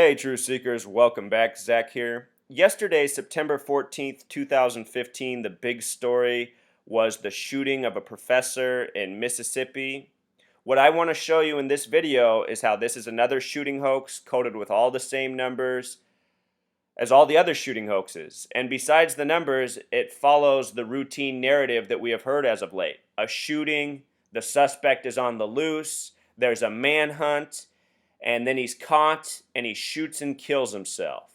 Hey, Truth Seekers, welcome back. Zach here. Yesterday, September 14th, 2015, the big story was the shooting of a professor in Mississippi. What I want to show you in this video is how this is another shooting hoax coded with all the same numbers as all the other shooting hoaxes. And besides the numbers, it follows the routine narrative that we have heard as of late. A shooting, the suspect is on the loose, there's a manhunt, and then he's caught and he shoots and kills himself.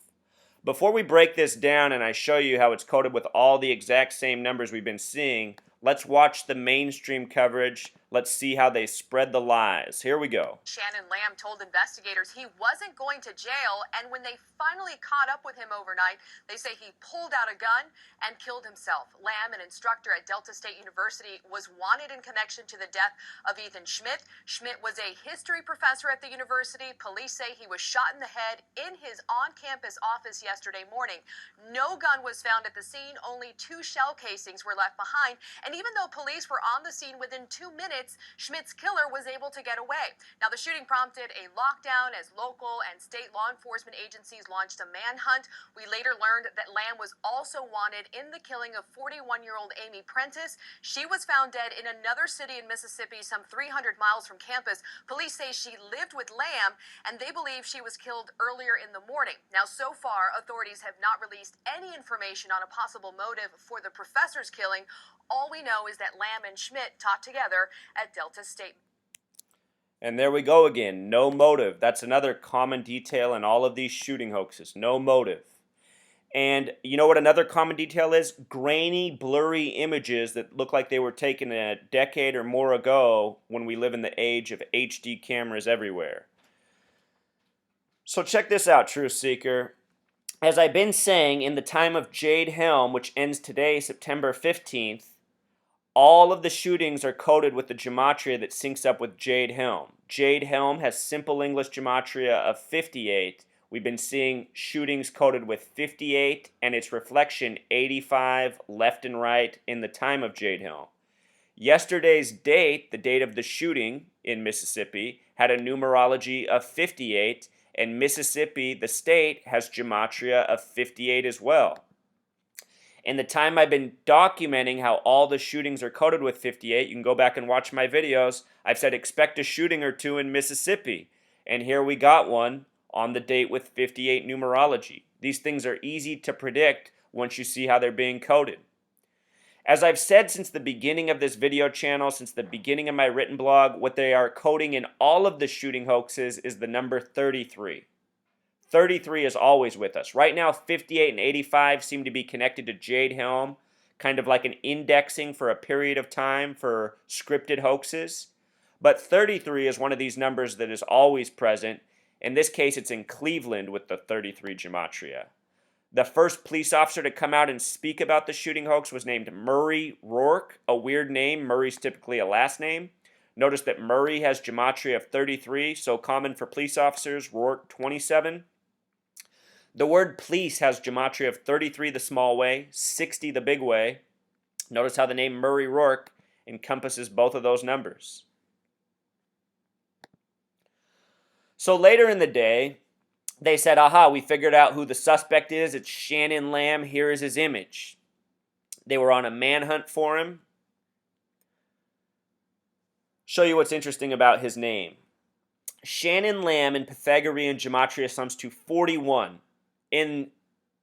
Before we break this down and I show you how it's coded with all the exact same numbers we've been seeing, let's watch the mainstream coverage. Let's see how they spread the lies. Here we go. Shannon Lamb told investigators he wasn't going to jail, and when they finally caught up with him overnight, they say he pulled out a gun and killed himself. Lamb, an instructor at Delta State University, was wanted in connection to the death of Ethan Schmidt. Schmidt was a history professor at the university. Police say he was shot in the head in his on-campus office yesterday morning. No gun was found at the scene. Only 2 shell casings were left behind, and even though police were on the scene within 2 minutes, Schmidt's killer was able to get away. Now, the shooting prompted a lockdown as local and state law enforcement agencies launched a manhunt. We later learned that Lamb was also wanted in the killing of 41-year-old Amy Prentice. She was found dead in another city in Mississippi, some 300 miles from campus. Police say she lived with Lamb, and they believe she was killed earlier in the morning. Now, so far, authorities have not released any information on a possible motive for the professor's killing. All we know is that Lamb and Schmidt taught together at Delta State. And there we go again. No motive. That's another common detail in all of these shooting hoaxes. No motive. And you know what another common detail is? Grainy, blurry images that look like they were taken a decade or more ago when we live in the age of HD cameras everywhere. So check this out, Truth Seeker. As I've been saying, in the time of Jade Helm, which ends today, September 15th, all of the shootings are coded with the gematria that syncs up with Jade Helm. Jade Helm has simple English gematria of 58. We've been seeing shootings coded with 58 and its reflection 85 left and right in the time of Jade Helm. Yesterday's date, the date of the shooting in Mississippi, had a numerology of 58, and Mississippi, the state, has gematria of 58 as well. In the time I've been documenting how all the shootings are coded with 58, you can go back and watch my videos. I've said expect a shooting or two in Mississippi. And here we got one on the date with 58 numerology. These things are easy to predict once you see how they're being coded. As I've said since the beginning of this video channel, since the beginning of my written blog, what they are coding in all of the shooting hoaxes is the number 33. 33 is always with us. Right now, 58 and 85 seem to be connected to Jade Helm, kind of like an indexing for a period of time for scripted hoaxes. But 33 is one of these numbers that is always present. In this case, it's in Cleveland with the 33 gematria. The first police officer to come out and speak about the shooting hoax was named Murray Rourke, a weird name. Murray's typically a last name. Notice that Murray has gematria of 33, so common for police officers, Rourke 27. The word police has gematria of 33 the small way, 60 the big way. Notice how the name Murray Rourke encompasses both of those numbers. So later in the day, they said, aha, we figured out who the suspect is. It's Shannon Lamb. Here is his image. They were on a manhunt for him. Show you what's interesting about his name. Shannon Lamb in Pythagorean gematria sums to 41. In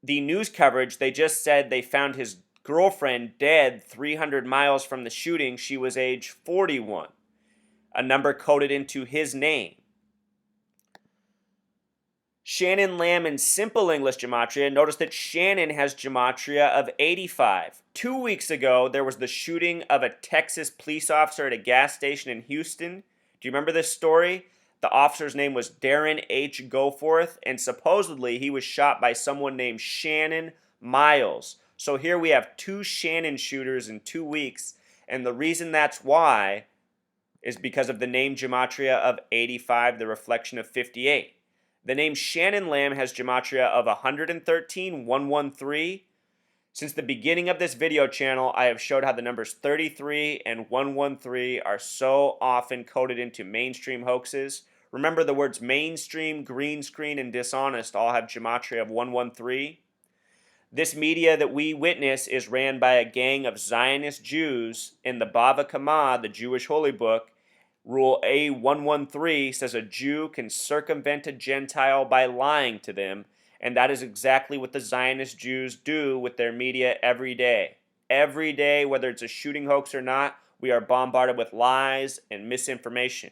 the news coverage, they just said they found his girlfriend dead 300 miles from the shooting. She was age 41, a number coded into his name. Shannon Lamb in simple English gematria, notice that Shannon has gematria of 85. 2 weeks ago, there was the shooting of a Texas police officer at a gas station in Houston. Do you remember this story? The officer's name was Darren H. Goforth, and supposedly he was shot by someone named Shannon Miles. So here we have 2 Shannon shooters in 2 weeks, and the reason that's why is because of the name gematria of 85, the reflection of 58. The name Shannon Lamb has gematria of 113, 113. Since the beginning of this video channel, I have showed how the numbers 33 and 113 are so often coded into mainstream hoaxes. Remember, the words mainstream, green screen, and dishonest all have gematria of 113. This media that we witness is ran by a gang of Zionist Jews. In the Bava Kama, the Jewish holy book, Rule A113 says a Jew can circumvent a Gentile by lying to them, and that is exactly what the Zionist Jews do with their media every day. Every day, whether it's a shooting hoax or not, we are bombarded with lies and misinformation.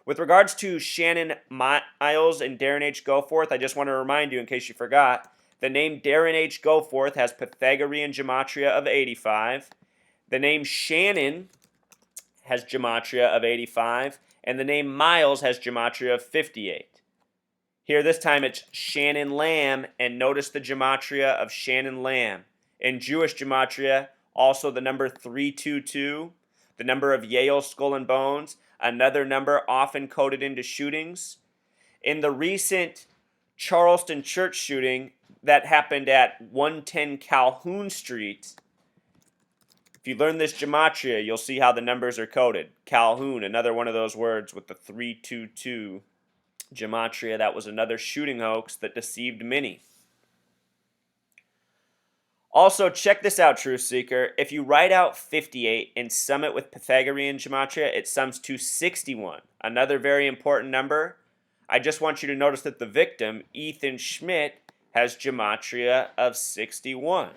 With regards to Shannon Miles and Darren H. Goforth, I just want to remind you, in case you forgot, the name Darren H. Goforth has Pythagorean gematria of 85. The name Shannon has gematria of 85. And the name Miles has gematria of 58. Here this time it's Shannon Lamb, and notice the gematria of Shannon Lamb. In Jewish gematria, also the number 322, the number of Yale Skull and Bones, another number often coded into shootings. In the recent Charleston church shooting that happened at 110 Calhoun Street, if you learn this gematria, you'll see how the numbers are coded. Calhoun, another one of those words with the 322 gematria. That was another shooting hoax that deceived many. Also, check this out, Truth Seeker. If you write out 58 and sum it with Pythagorean gematria, it sums to 61. Another very important number. I just want you to notice that the victim, Ethan Schmidt, has gematria of 61.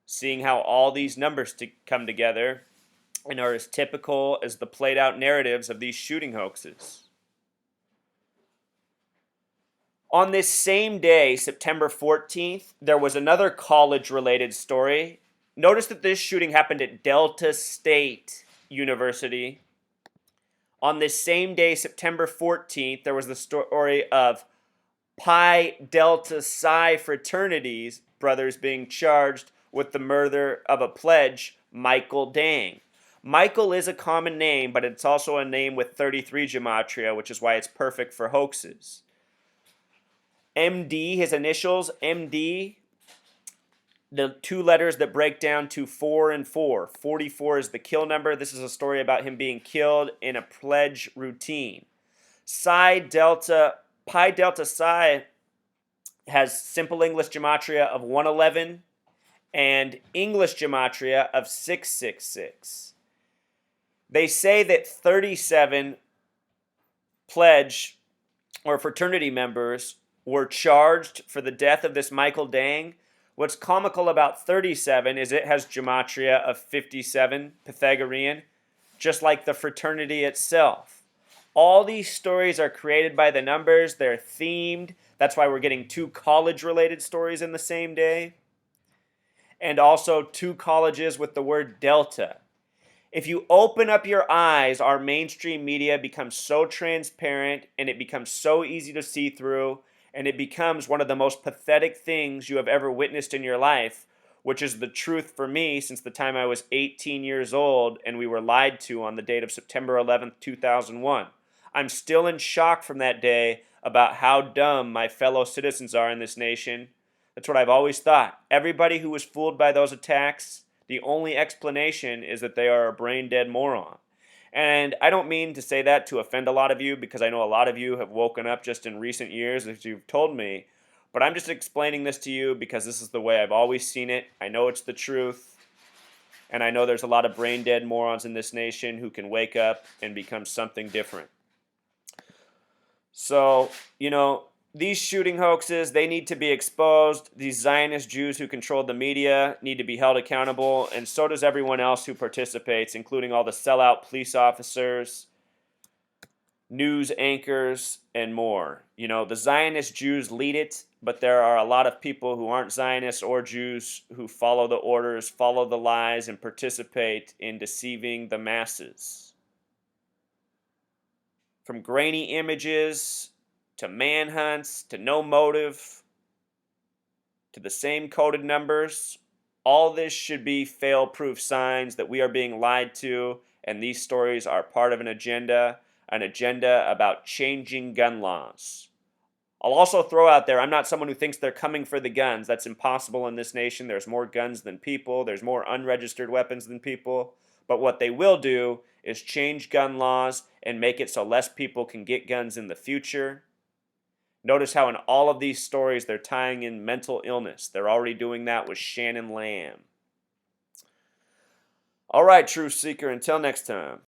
Seeing how all these numbers come together and are as typical as the played out narratives of these shooting hoaxes. On this same day, September 14th, there was another college-related story. Notice that this shooting happened at Delta State University. On this same day, September 14th, there was the story of Pi Delta Psi fraternities brothers being charged with the murder of a pledge, Michael Dang. Michael is a common name, but it's also a name with 33 gematria, which is why it's perfect for hoaxes. MD, his initials, MD, the two letters that break down to 4 and 4. 44 is the kill number. This is a story about him being killed in a pledge routine. Pi Delta Psi has simple English gematria of 111 and English gematria of 666. They say that 37 pledge or fraternity members were charged for the death of this Michael Dang. What's comical about 37 is it has gematria of 57, Pythagorean, just like the fraternity itself. All these stories are created by the numbers. They're themed. That's why we're getting two college-related stories in the same day. And also two colleges with the word Delta. If you open up your eyes, our mainstream media becomes so transparent and it becomes so easy to see through, and it becomes one of the most pathetic things you have ever witnessed in your life, which is the truth for me since the time I was 18 years old and we were lied to on the date of September 11th, 2001. I'm still in shock from that day about how dumb my fellow citizens are in this nation. That's what I've always thought. Everybody who was fooled by those attacks, the only explanation is that they are a brain-dead moron. And I don't mean to say that to offend a lot of you, because I know a lot of you have woken up just in recent years, as you've told me. But I'm just explaining this to you because this is the way I've always seen it. I know it's the truth. And I know there's a lot of brain-dead morons in this nation who can wake up and become something different. So, these shooting hoaxes, they need to be exposed. These Zionist Jews who control the media need to be held accountable, and so does everyone else who participates, including all the sellout police officers, news anchors, and more. The Zionist Jews lead it, but there are a lot of people who aren't Zionists or Jews who follow the orders, follow the lies, and participate in deceiving the masses. From grainy images to manhunts, to no motive, to the same coded numbers, all this should be fail-proof signs that we are being lied to, and these stories are part of an agenda about changing gun laws. I'll also throw out there, I'm not someone who thinks they're coming for the guns. That's impossible in this nation. There's more guns than people. There's more unregistered weapons than people. But what they will do is change gun laws and make it so less people can get guns in the future. Notice how in all of these stories they're tying in mental illness. They're already doing that with Shannon Lamb. All right, Truth Seeker, until next time.